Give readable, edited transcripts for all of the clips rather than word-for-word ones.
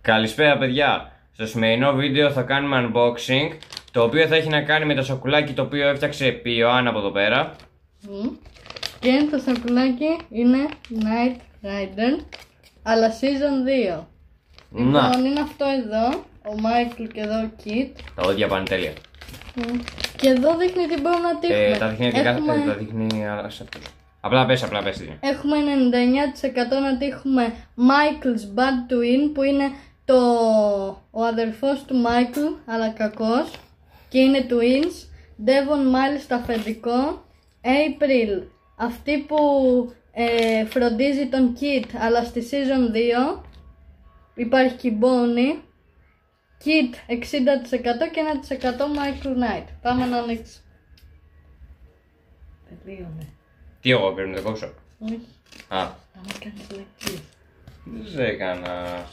Καλησπέρα παιδιά. Στο σημερινό βίντεο θα κάνουμε unboxing, το οποίο θα έχει να κάνει με το σακουλάκι το οποίο έφτιαξε η Ιωάννα από εδώ πέρα. Και το σακουλάκι είναι Knight Rider, αλλά season 2. Λοιπόν, είναι αυτό εδώ, ο Michael και εδώ ο Kit. Τα όδια πάνε τέλεια. Και εδώ δείχνει τι μπορούμε να τύχουμε. Τα δείχνει τα δείχνει σε αυτούς. Απλά πες. Έχουμε 99% να τύχουμε Michael's Bad Twin, που είναι ο αδερφός του Michael, αλλά κακός. Και είναι twins. Devon Miles το αφεντικό. April, αυτή που φροντίζει τον Kit, αλλά στη season 2 υπάρχει και η Bonnie. Kit 60% και 1% Michael Knight. Πάμε να ανοίξουμε. Τελείωνε. Τι εγώ πρέπει να το κόψω? Όχι. Α. Να κάνεις λεπτή. Δεν σε έκανα.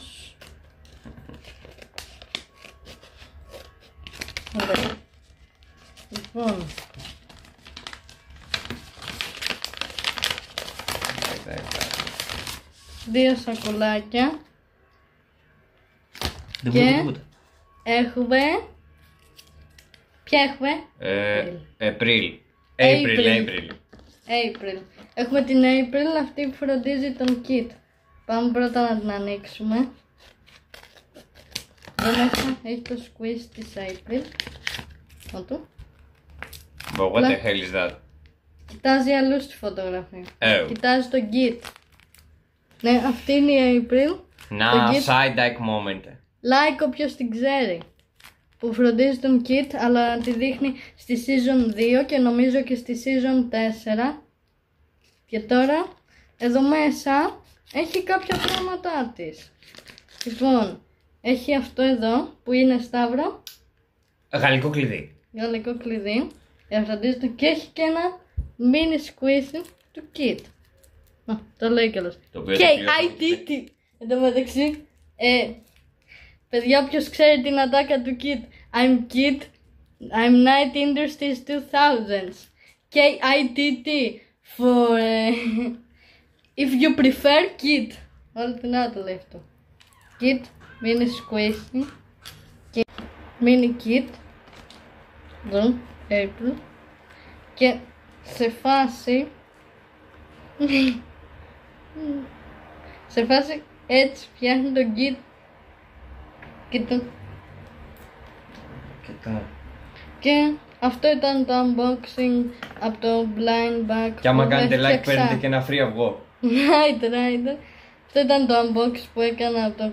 Ωραία. Λοιπόν. Δύο σακουλάκια. Και έχουμε. Ποια έχουμε? April. Έχουμε την April, αυτή που φροντίζει τον Kit. Πάμε πρώτα να την ανοίξουμε. Εδώ μέσα έχει το squish της April. Ότου. But what the hell is that? Κοιτάζει αλλού στη φωτογραφία. Κοιτάζει τον Kit. Ναι, αυτή είναι η April. Να, side-eye moment. Like όποιος την ξέρει. Που φροντίζει τον Kit, αλλά τη δείχνει στη season 2 και νομίζω και στη season 4. Και τώρα, εδώ μέσα έχει κάποια πράγματά της. Λοιπόν, έχει αυτό εδώ που είναι σταύρο. Γαλλικό κλειδί. Γαλλικό κλειδί. Και έχει και ένα mini squeeze του Kit. Το λέει κιόλας. K-I-T-T. Εν τω μεταξύ, παιδιά, όποιος ξέρει την ατάκα του Kit. I'm Kit, I'm Knight Industries 2000s. K-I-T-T for if you prefer Kit. Όλη την άλλη το λέει αυτό. Kit, mini squeeze. Mini Kit. Εδώ, April. Και σε φάση έτσι φτιάχνει τον Kit. Κοίτα. Και αυτό ήταν το unboxing από το Blind Bag. Και άμα κάνετε like παίρνετε και ένα free αυγό. Right. Αυτό ήταν το unboxing που έκανα από το